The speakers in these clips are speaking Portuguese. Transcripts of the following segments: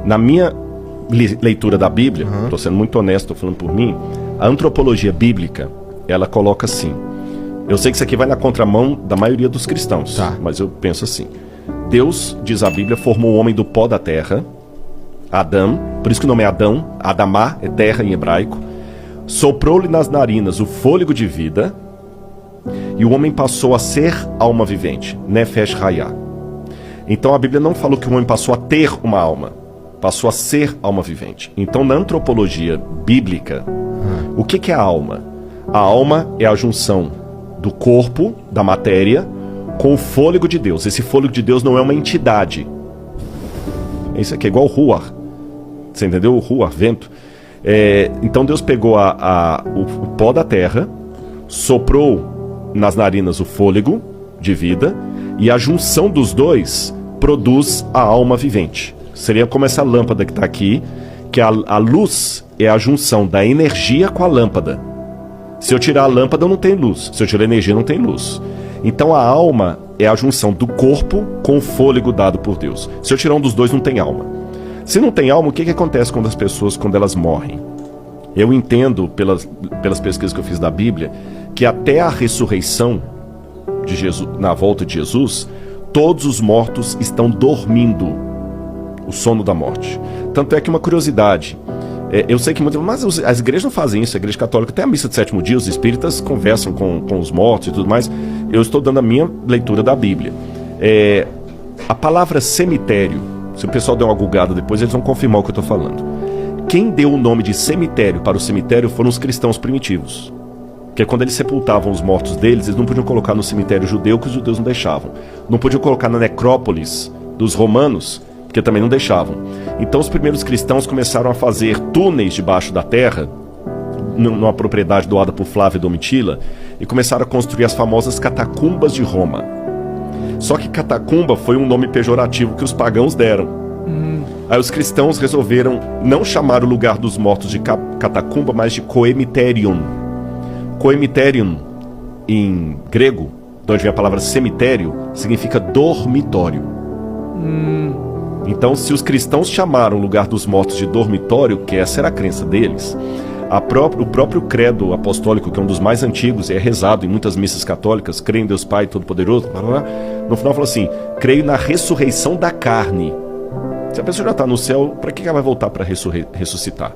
Na minha leitura da Bíblia, estou sendo muito honesto, estou falando por mim, a antropologia bíblica, ela coloca assim. Eu sei que isso aqui vai na contramão da maioria dos cristãos, mas eu penso assim. Deus, diz a Bíblia, formou o homem do pó da terra, Adão, por isso que o nome é Adão, Adamá é terra em hebraico, soprou-lhe nas narinas o fôlego de vida, e o homem passou a ser alma vivente, Nefesh Hayah. Então a Bíblia não falou que o homem passou a ter uma alma, passou a ser alma vivente. Então na antropologia bíblica, o que é a alma? A alma é a junção do corpo, da matéria, com o fôlego de Deus. Esse fôlego de Deus não é uma entidade. Isso aqui é igual o Ruach. Você entendeu? O Ruach, vento. Então Deus pegou o pó da terra, soprou nas narinas o fôlego de vida, e a junção dos dois produz a alma vivente. Seria como essa lâmpada que está aqui, que a luz é a junção da energia com a lâmpada. Se eu tirar a lâmpada, não tem luz. Se eu tirar a energia, não tem luz. Então a alma é a junção do corpo com o fôlego dado por Deus. Se eu tirar um dos dois, não tem alma. Se não tem alma, o que acontece com as pessoas quando elas morrem? Eu entendo, pelas pesquisas que eu fiz da Bíblia, que até a ressurreição de Jesus, na volta de Jesus, todos os mortos estão dormindo o sono da morte. Tanto é que uma curiosidade, eu sei que mas as igrejas não fazem isso. A igreja católica tem a missa de sétimo dia, os espíritas conversam com os mortos e tudo mais. Eu estou dando a minha leitura da Bíblia. A palavra cemitério, se o pessoal der uma googada depois, eles vão confirmar o que eu estou falando. Quem deu o nome de cemitério para o cemitério foram os cristãos primitivos. Porque quando eles sepultavam os mortos deles, eles não podiam colocar no cemitério judeu, que os judeus não deixavam. Não podiam colocar na necrópolis dos romanos, porque também não deixavam. Então os primeiros cristãos começaram a fazer túneis debaixo da terra, numa propriedade doada por Flávio Domitila, e começaram a construir as famosas catacumbas de Roma. Só que catacumba foi um nome pejorativo que os pagãos deram. Aí os cristãos resolveram não chamar o lugar dos mortos de catacumba, mas de coemiterium. Coemiterium, em grego, de onde vem a palavra cemitério, significa dormitório. Então, se os cristãos chamaram o lugar dos mortos de dormitório, que essa era a crença deles, o próprio credo apostólico, que é um dos mais antigos, é rezado em muitas missas católicas, creio em Deus Pai Todo-Poderoso, no final fala assim, creio na ressurreição da carne. Se a pessoa já está no céu, para que ela vai voltar para ressuscitar?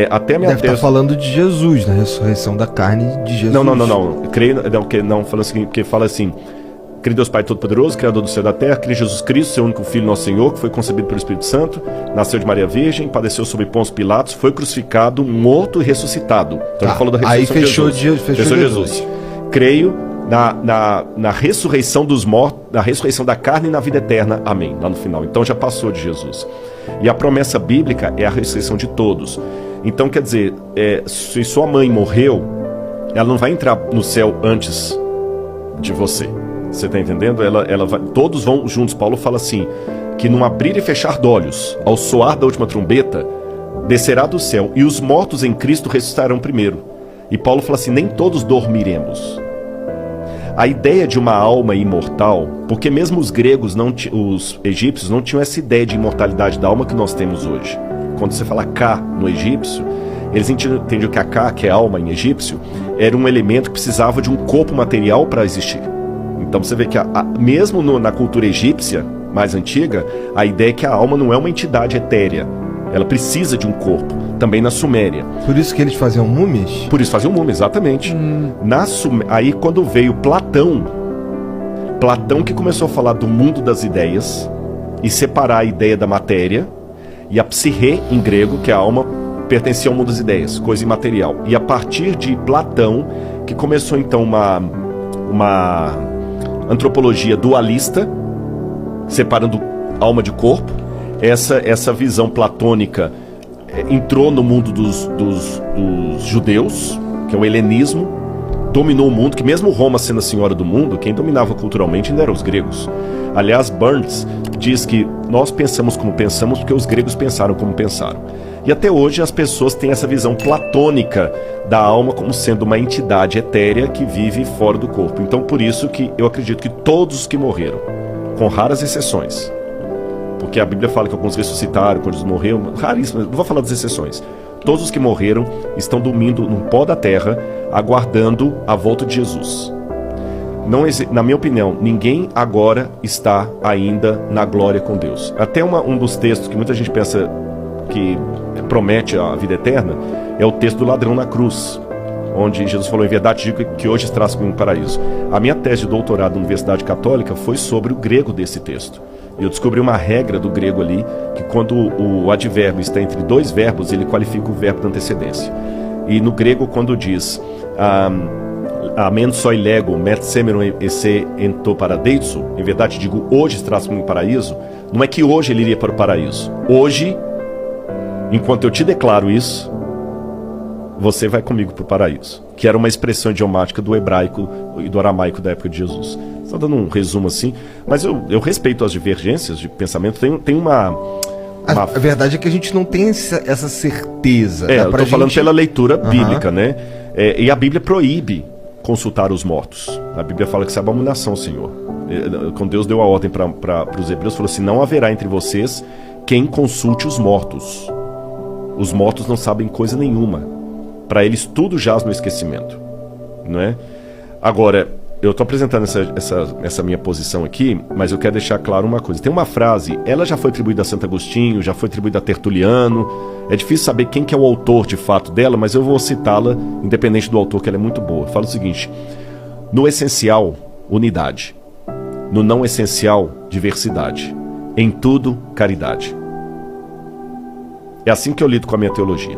Até a minha Deve estar falando de Jesus, na ressurreição da carne de Jesus. Não. Creio, fala assim, porque fala assim, creio em Deus Pai Todo-Poderoso, Criador do céu e da terra, creio em Jesus Cristo, seu único Filho, nosso Senhor, que foi concebido pelo Espírito Santo, nasceu de Maria Virgem, padeceu sob Pôncio Pilatos, foi crucificado, morto e ressuscitado. Então ele falou da ressurreição de Jesus. Fechou Jesus. Creio na ressurreição dos mortos, na ressurreição da carne e na vida eterna. Amém. Lá no final. Então já passou de Jesus. E a promessa bíblica é a ressurreição de todos. Então quer dizer, se sua mãe morreu, ela não vai entrar no céu antes de você. Você está entendendo? Todos vão juntos. Paulo fala assim, que num abrir e fechar de olhos, ao soar da última trombeta, descerá do céu, e os mortos em Cristo ressuscitarão primeiro. E Paulo fala assim, nem todos dormiremos. A ideia de uma alma imortal, porque mesmo os gregos, os egípcios, não tinham essa ideia de imortalidade da alma que nós temos hoje. Quando você fala Ka no egípcio, eles entendiam que a Ka, que é alma em egípcio, era um elemento que precisava de um corpo material para existir. Então você vê que mesmo na cultura egípcia mais antiga, a ideia é que a alma não é uma entidade etérea. Ela precisa de um corpo. Também na Suméria. Por isso que eles faziam múmias? Por isso faziam múmias, exatamente. Aí quando veio Platão que começou a falar do mundo das ideias e separar a ideia da matéria, e a psique em grego, que é a alma, pertencia ao mundo das ideias, coisa imaterial. E a partir de Platão, que começou então uma antropologia dualista, separando alma de corpo. Essa visão platônica entrou no mundo dos judeus, que é o helenismo, dominou o mundo, que mesmo Roma sendo a senhora do mundo, quem dominava culturalmente ainda eram os gregos. Aliás, Burns diz que nós pensamos como pensamos porque os gregos pensaram como pensaram. E até hoje as pessoas têm essa visão platônica da alma como sendo uma entidade etérea que vive fora do corpo. Então por isso que eu acredito que todos os que morreram, com raras exceções, Porque a Bíblia fala que alguns ressuscitaram, quando eles morreram, raríssimo, não vou falar das exceções. Todos os que morreram estão dormindo no pó da terra, aguardando a volta de Jesus. Na minha opinião, ninguém agora está ainda na glória com Deus. Até um dos textos que muita gente pensa que promete a vida eterna é o texto do ladrão na cruz, onde Jesus falou: em verdade digo que hoje estás comigo no paraíso. A minha tese de doutorado na Universidade Católica foi sobre o grego desse texto. Eu descobri uma regra do grego ali, que quando o advérbio está entre dois verbos, ele qualifica o verbo da antecedência. E no grego, quando diz amen soi lego, met semeron esse ento paradiso, em verdade digo, hoje estás comigo no paraíso, não é que hoje ele iria para o paraíso. Hoje, enquanto eu te declaro isso, você vai comigo para o paraíso. Que era uma expressão idiomática do hebraico e do aramaico da época de Jesus. Só dando um resumo assim, mas eu respeito as divergências de pensamento. Tem uma... A verdade é que a gente não tem essa certeza. Eu estou falando pela leitura bíblica, né? E a Bíblia proíbe consultar os mortos. A Bíblia fala que isso é abominação, Senhor. Quando Deus deu a ordem para os hebreus, falou assim: não haverá entre vocês quem consulte os mortos. Os mortos não sabem coisa nenhuma. Para eles tudo jaz no esquecimento, não é? Agora, eu estou apresentando essa minha posição aqui, mas eu quero deixar claro uma coisa. Tem uma frase, ela já foi atribuída a Santo Agostinho, já foi atribuída a Tertuliano. É difícil saber quem que é o autor de fato dela, mas eu vou citá-la, independente do autor, que ela é muito boa. Fala o seguinte: no essencial, unidade. No não essencial, diversidade. Em tudo, caridade. É assim que eu lido com a minha teologia.